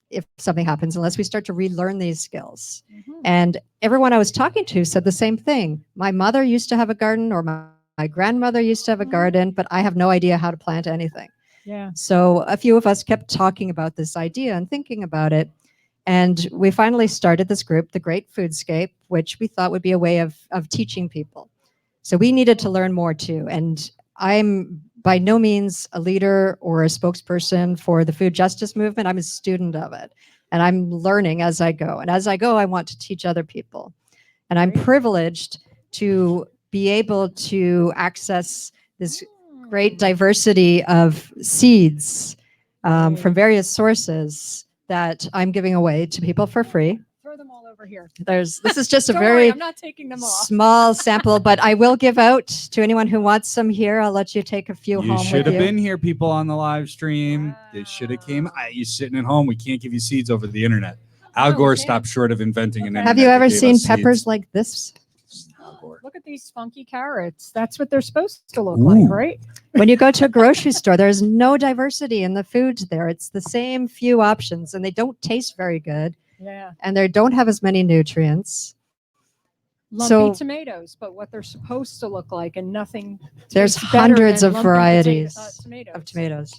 if something happens, unless we start to relearn these skills. And everyone I was talking to said the same thing. My mother used to have a garden, or my grandmother used to have a garden, but I have no idea how to plant anything. Yeah. So a few of us kept talking about this idea and thinking about it. And we finally started this group, the Great Foodscape, which we thought would be a way of teaching people. So we needed to learn more too. And I'm by no means a leader or a spokesperson for the food justice movement. I'm a student of it. And I'm learning as I go. And as I go, I want to teach other people. And I'm privileged to be able to access this great diversity of seeds from various sources that I'm giving away to people for free. Throw them all over here. This is just a Don't very worry, I'm not taking them off. small sample, but I will give out to anyone who wants some here. I'll let you take a few You home should with have you. been here, people on the live stream. They should have came. You sitting at home. We can't give you seeds over the internet. Al No, Gore we can't. stopped short of inventing an Okay. internet. Have you that ever gave seen us peppers seeds. like this? Al Gore. Look at these funky carrots. That's what they're supposed to look Ooh. like, right? When you go to a grocery store, there's no diversity in the food there. It's the same few options, and they don't taste very good, Yeah. and they don't have as many nutrients. Lumpy So- tomatoes, but what they're supposed to look like, and nothing. There's tastes better hundreds than of lumpy varieties tomatoes. of tomatoes.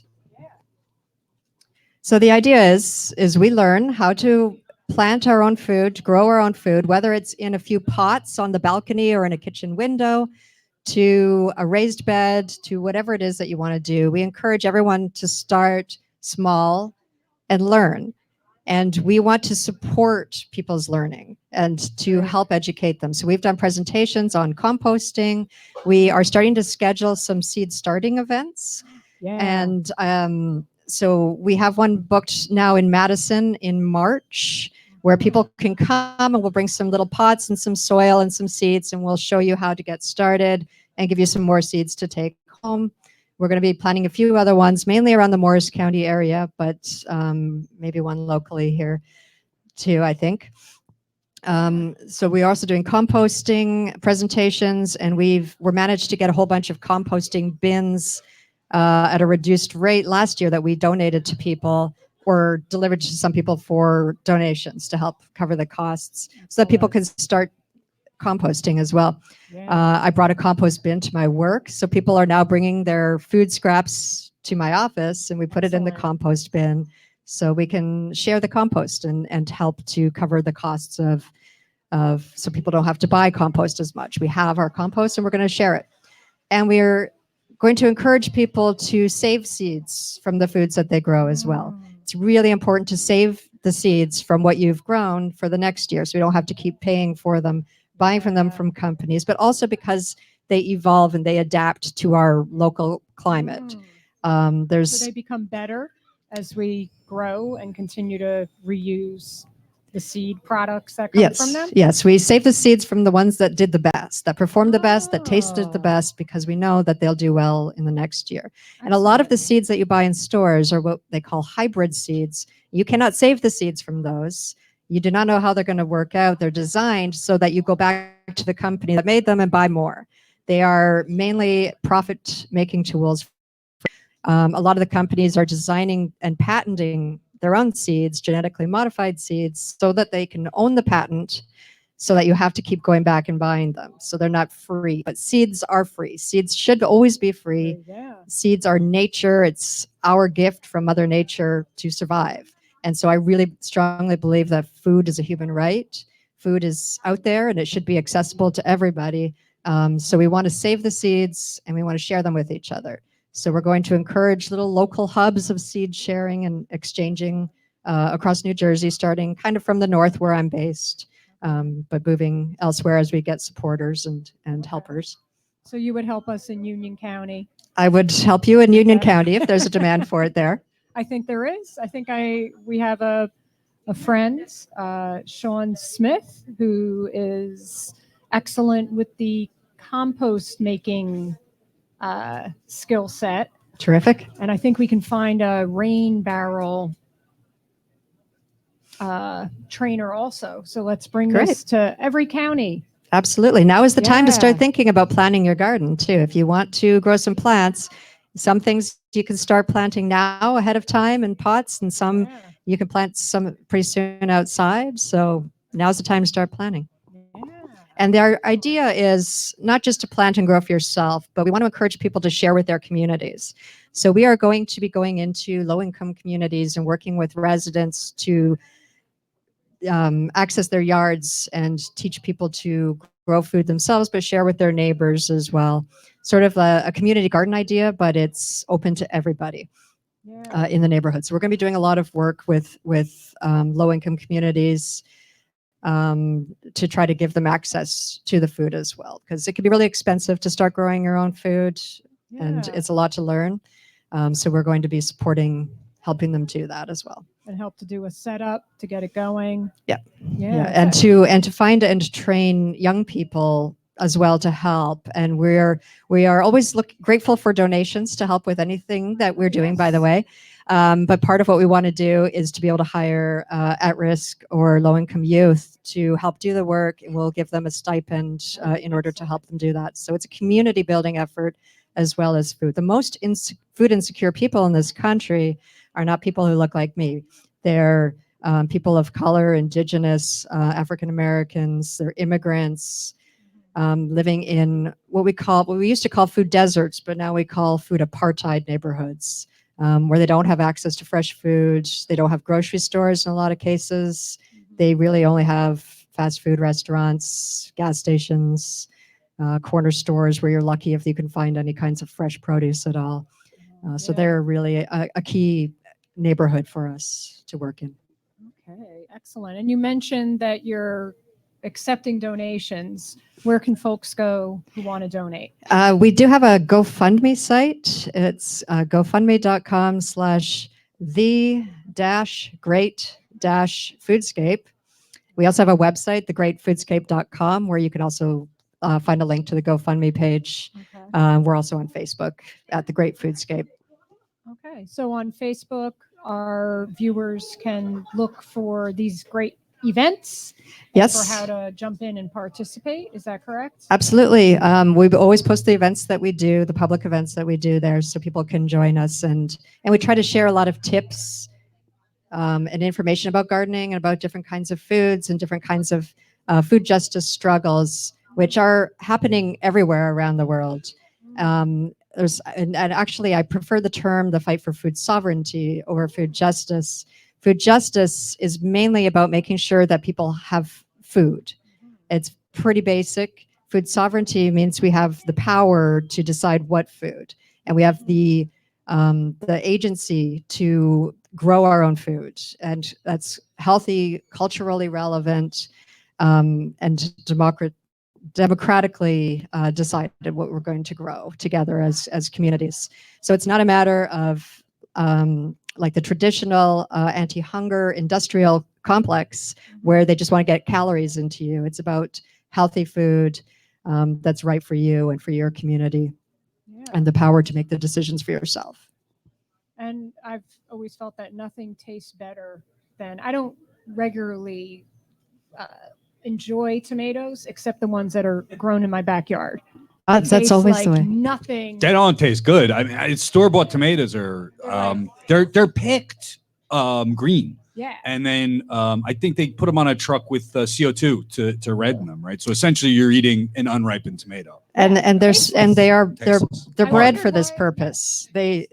So the idea is we learn how to plant our own food, grow our own food, whether it's in a few pots on the balcony or in a kitchen window, to a raised bed, to whatever it is that you want to do. We encourage everyone to start small and learn. And we want to support people's learning and to help educate them. So we've done presentations on composting. We are starting to schedule some seed starting events. Yeah. And so we have one booked now in Madison in March, where people can come and we'll bring some little pots and some soil and some seeds, and we'll show you how to get started and give you some more seeds to take home. We're going to be planning a few other ones, mainly around the Morris County area, but maybe one locally here too, I think. So we're also doing composting presentations, and we're managed to get a whole bunch of composting bins at a reduced rate last year that we donated to people or delivered to some people for donations to help cover the costs so that people can start composting as well. I brought a compost bin to my work, so people are now bringing their food scraps to my office, and we put it in the compost bin so we can share the compost and help to cover the costs of so people don't have to buy compost as much. We have our compost and we're going to share it. And we're going to encourage people to save seeds from the foods that they grow as well. It's really important to save the seeds from what you've grown for the next year so we don't have to keep paying for them, buying from them from companies, but also because they evolve and they adapt to our local climate. So There's they become better as we grow and continue to reuse the seed products that come from them? Yes, we save the seeds from the ones that did the best, that performed the best, that tasted the best, because we know that they'll do well in the next year. And a lot of the seeds that you buy in stores are what they call hybrid seeds. You cannot save the seeds from those. You do not know how they're going to work out. They're designed so that you go back to the company that made them and buy more. They are mainly profit-making tools. A lot of the companies are designing and patenting their own seeds, genetically modified seeds, so that they can own the patent, so that you have to keep going back and buying them. So they're not free, but seeds are free. Seeds should always be free. Seeds are nature. It's our gift from Mother Nature to survive. And so I really strongly believe that food is a human right. Food is out there and it should be accessible to everybody. So we want to save the seeds and we want to share them with each other. So we're going to encourage little local hubs of seed sharing and exchanging across New Jersey, starting kind of from the north where I'm based, but moving elsewhere as we get supporters and helpers. So you would help us in Union County? I would help you in Union County if there's a demand for it there. I think there is. I think we have a friend, Sean Smith, who is excellent with the compost making skill set. Terrific. And I think we can find a rain barrel trainer also. So let's bring this to every county. Absolutely. Now is the time to Yeah. start thinking about planting your garden too. If you want to grow some plants, some things you can start planting now ahead of time in pots, and some you can plant some pretty soon outside. So now's the time to start planting. And our idea is not just to plant and grow for yourself, but we want to encourage people to share with their communities. So we are going to be going into low-income communities and working with residents to access their yards and teach people to grow food themselves, but share with their neighbors as well. Sort of a community garden idea, but it's open to everybody in the neighborhood. So we're going to be doing a lot of work with low-income communities to try to give them access to the food as well, because it can be really expensive to start growing your own food, and it's a lot to learn. So we're going to be helping them do that as well. And help to do a setup to get it going. Yeah. Yeah. And to find and train young people as well to help. And we are always grateful for donations to help with anything that we're doing, by the way. But part of what we want to do is to be able to hire at-risk or low-income youth to help do the work, and we'll give them a stipend in order to help them do that. So it's a community building effort as well as food. The most food insecure people in this country are not people who look like me. They're people of color, indigenous, African Americans, they're immigrants living in what we used to call food deserts, but now we call food apartheid neighborhoods. Where they don't have access to fresh food. They don't have grocery stores in a lot of cases. They really only have fast food restaurants, gas stations, corner stores where you're lucky if you can find any kinds of fresh produce at all. So they're really a key neighborhood for us to work in. Okay, excellent. And you mentioned that you're accepting donations. Where can folks go who want to donate? We do have a GoFundMe site. It's gofundme.com/the-great-foodscape. We also have a website, thegreatfoodscape.com, where you can also find a link to the GoFundMe page. Okay. We're also on Facebook at The Great Foodscape. Okay, so on Facebook, our viewers can look for these great events. Yes. For how to jump in and participate. Is that correct? Absolutely. We always post the events that we do, the public events that we do there, so people can join us. And we try to share a lot of tips and information about gardening and about different kinds of foods and different kinds of food justice struggles, which are happening everywhere around the world. And actually, I prefer the term the fight for food sovereignty over food justice. Food justice is mainly about making sure that people have food. It's pretty basic. Food sovereignty means we have the power to decide what food, and we have the agency to grow our own food, and that's healthy, culturally relevant, and democratically decided what we're going to grow together as communities. So it's not a matter of like the traditional anti-hunger industrial complex where they just want to get calories into you. It's about healthy food that's right for you and for your community, and the power to make the decisions for yourself. And I've always felt that nothing tastes better than, I don't regularly enjoy tomatoes except the ones that are grown in my backyard. That's always like the way. Nothing. They don't taste good. I mean, store-bought tomatoes are they're picked green. Yeah. And then I think they put them on a truck with CO2 to redden them, right? So essentially, you're eating an unripened tomato. And they're bred for this why. purpose. They're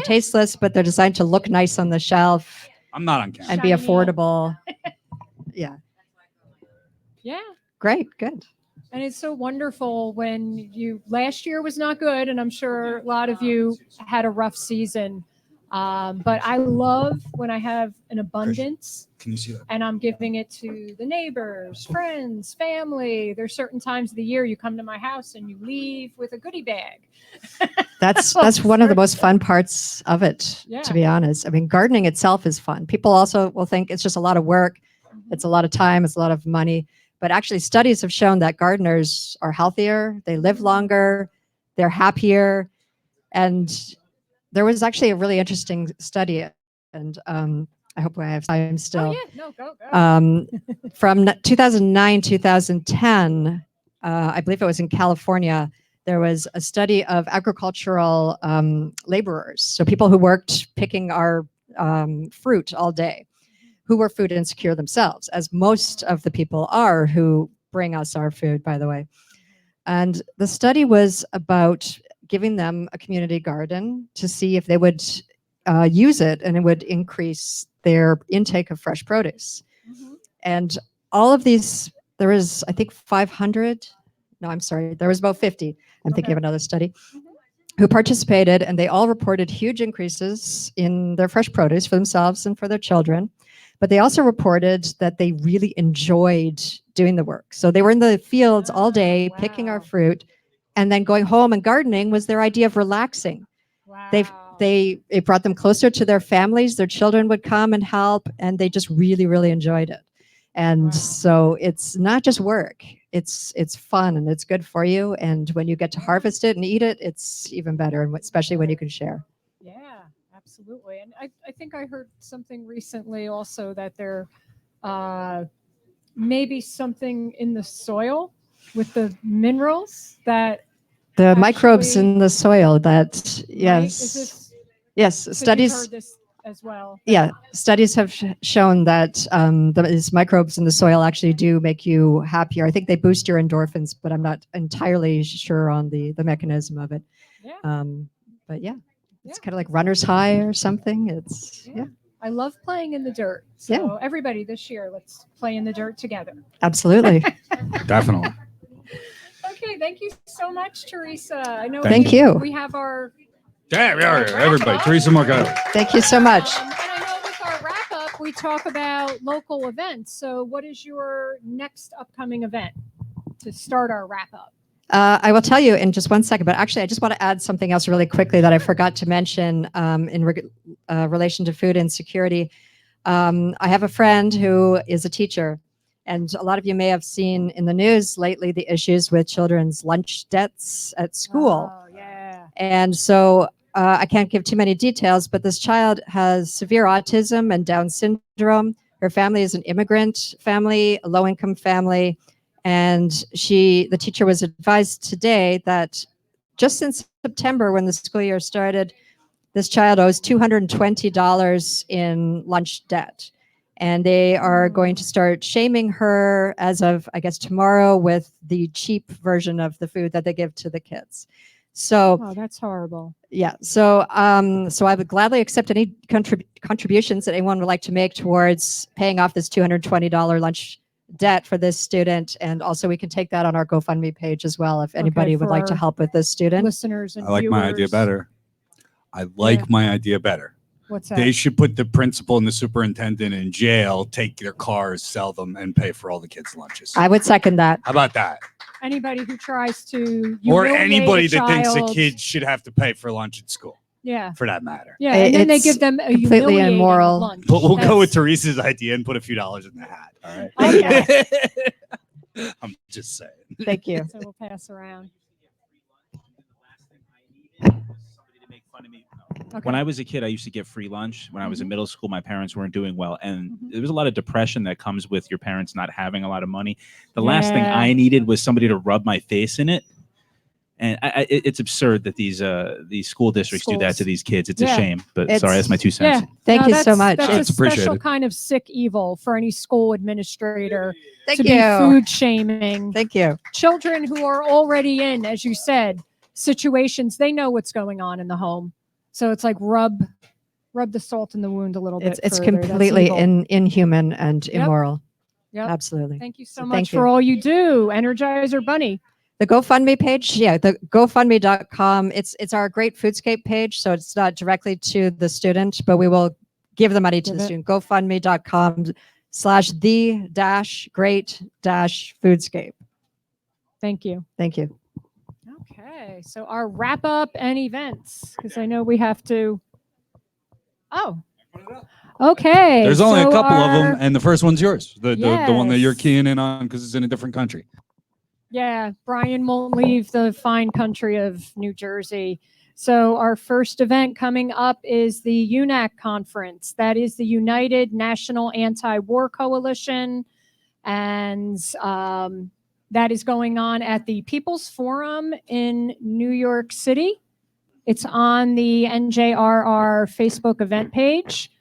tasteless, but they're designed to look nice on the shelf I'm not on camera. and be Shiny. affordable. Yeah. Yeah. Great. Good. And it's so wonderful when last year was not good, and I'm sure a lot of you had a rough season. But I love when I have an abundance. Can you see that? And I'm giving it to the neighbors, friends, family. There's certain times of the year you come to my house and you leave with a goodie bag. That's one of the most fun parts of it, Yeah. to be honest. I mean, gardening itself is fun. People also will think it's just a lot of work. It's a lot of time. It's a lot of money. But actually, studies have shown that gardeners are healthier. They live longer. They're happier. And there was actually a really interesting study, and I hope I have time still. Oh, yeah. No, go. From 2009, 2010, I believe it was in California, there was a study of agricultural laborers. So people who worked picking our fruit all day, who were food insecure themselves, as most of the people are who bring us our food, by the way. And the study was about giving them a community garden to see if they would use it and it would increase their intake of fresh produce. And all of these, there was, I think, 500. No, I'm sorry. There was about 50. I'm thinking of another study who participated, and they all reported huge increases in their fresh produce for themselves and for their children. But they also reported that they really enjoyed doing the work. So they were in the fields all day picking our fruit, and then going home and gardening was their idea of relaxing. Wow. It brought them closer to their families. Their children would come and help, and they just really, really enjoyed it. And so it's not just work. It's fun and it's good for you. And when you get to harvest it and eat it, it's even better, and especially when you can share. Yeah, Absolutely. And I think I heard something recently also that there may be something in the soil with the minerals that The microbes actually- in the soil that, right? yes. Is this, Yes, so you've studies. heard this as well? Yeah, studies have shown that these microbes in the soil actually do make you happier. I think they boost your endorphins, but I'm not entirely sure on the mechanism of it. Yeah. But yeah, it's Yeah. kind of like runner's high or something. It's Yeah. I love playing in the dirt. So everybody this year, let's play in the dirt together. absolutely. Definitely. Okay, thank you so much, Theresa. I know Thank you. we have our Yeah, everybody. Theresa Markila. Thank you so much. and I know with our wrap up, we talk about local events. So, what is your next upcoming event to start our wrap up? I will tell you in just one second, but actually, I just want to add something else really quickly that I forgot to mention in relation to food insecurity. I have a friend who is a teacher, and a lot of you may have seen in the news lately the issues with children's lunch debts at school. Oh, yeah. And so I can't give too many details, but this child has severe autism and Down syndrome. Her family is an immigrant family, a low-income family. And the teacher was advised today that just since September, when the school year started, this child owes $220 in lunch debt. And they are going to start shaming her as of, I guess, tomorrow with the cheap version of the food that they give to the kids. So, Oh, that's horrible. yeah. So I would gladly accept any contributions that anyone would like to make towards paying off this $220 lunch debt for this student. And also we can take that on our GoFundMe page as well if anybody would for like to our help with this student. Listeners and I like my idea viewers. better. I like Yeah. my idea better. What's that? They should put the principal and the superintendent in jail, take their cars, sell them, and pay for all the kids' lunches. I would second that. How about that? Anybody who tries to Or humiliate anybody a that thinks a child- kid should have to pay for lunch at school, Yeah. for that matter. Yeah. And then they It's give them a completely humiliating immoral. lunch. But we'll go with That's- Teresa's idea and put a few dollars in the hat. All right. Okay. I'm just saying. Thank you. So we'll pass around. Okay. When I was a kid, I used to get free lunch. When I was in middle school, my parents weren't doing well. And Mhm. there was a lot of depression that comes with your parents not having a lot of money. The last thing Yeah. I needed was somebody to rub my face in it. And it's absurd that these school districts do that to Schools. these kids. It's Yeah. a shame. But It's- sorry, that's my 2 Yeah. cents. Thank No, you so much. That's It's a special appreciated. kind of sick evil for any school administrator Thank to be you. food shaming Thank you. children who are already in, as you said, situations. They know what's going on in the home, so it's like rub the salt in the wound a little bit. It's further. That's completely evil. inhuman and Yep. immoral. Yep. Absolutely. Thank you so So much thank for you. all you do, Energizer Bunny. The GoFundMe page, yeah, the GoFundMe.com. It's our Great Foodscape page, so it's not directly to the student, but we will give the money to Give the it. student. GoFundMe.com/the-Great-Foodscape. Thank you. Thank you. Okay, so our wrap up and events, because I know we have to. Oh, okay. There's only so a couple of our- them, and the first one's yours. The one that you're Yes. keying in on because it's in a different country. Yeah, Brian won't leave the fine country of New Jersey. So our first event coming up is the UNAC conference. That is the United National Anti-War Coalition, and that is going on at the People's Forum in New York City. It's on the NJRR Facebook event page.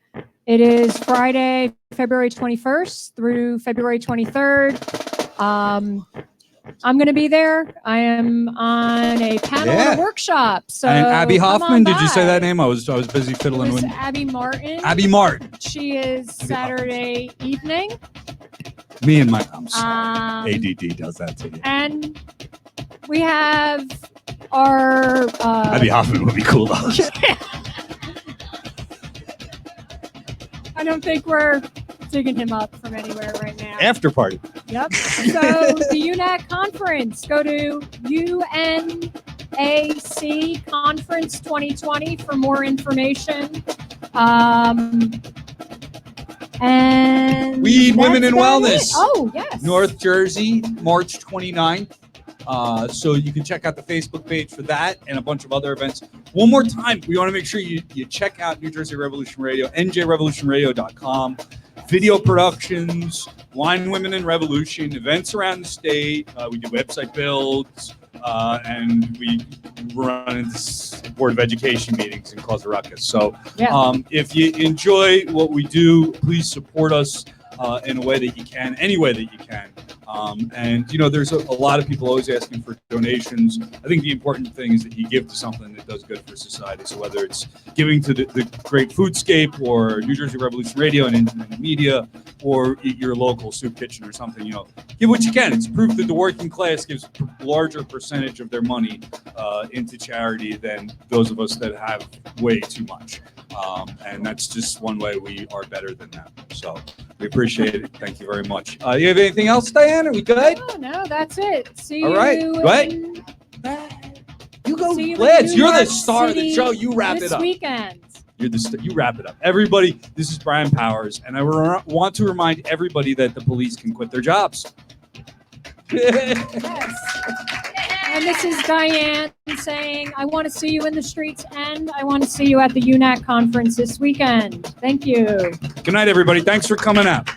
It is Friday, February 21st through February 23rd. I'm going to be there. I am on a panel and Yeah. a workshop. So And Abby come Hoffman, on did you say by. that name? I was busy It fiddling was with Abby Martin. Abby Martin. She is Saturday evening. Me and my I'm sorry. Um, ADD does that to you. And we have our Abby Hoffman would be cool though. I don't think we're digging him up from anywhere right now. After party. Yep. So the UNAC conference, go to UNAC Conference 2020 for more information. And Weed, that's Women, and about Wellness. it. Oh, yes. North Jersey, March 29th. So you can check out the Facebook page for that and a bunch of other events. One more time, we want to make sure you check out New Jersey Revolution Radio, njrevolutionradio.com. Video productions, Wine, Women, and Revolution, events around the state. We do website builds, and we run into Board of Education meetings and cause a ruckus. So if you enjoy what we do, please support us in a way that you can, any way that you can. And, you know, there's a lot of people always asking for donations. I think the important thing is that you give to something that does good for society. So whether it's giving to the Great Foodscape or New Jersey Revolution Radio and independent media or your local soup kitchen or something, you know, give what you can. It's proof that the working class gives a larger percentage of their money into charity than those of us that have way too much. And that's just one way we are better than them. So we appreciate it. Thank you very much. You have anything else, Diane? Are we good? No, that's it. See you. All right. Go ahead. You go, Liz. You're the star of the show. You wrap it up. This weekend. You wrap it up. Everybody, this is Brian Powers, and I want to remind everybody that the police can quit their jobs. Yes. And this is Diane saying, I want to see you in the streets, and I want to see you at the UNAC conference this weekend. Thank you. Good night, everybody. Thanks for coming out.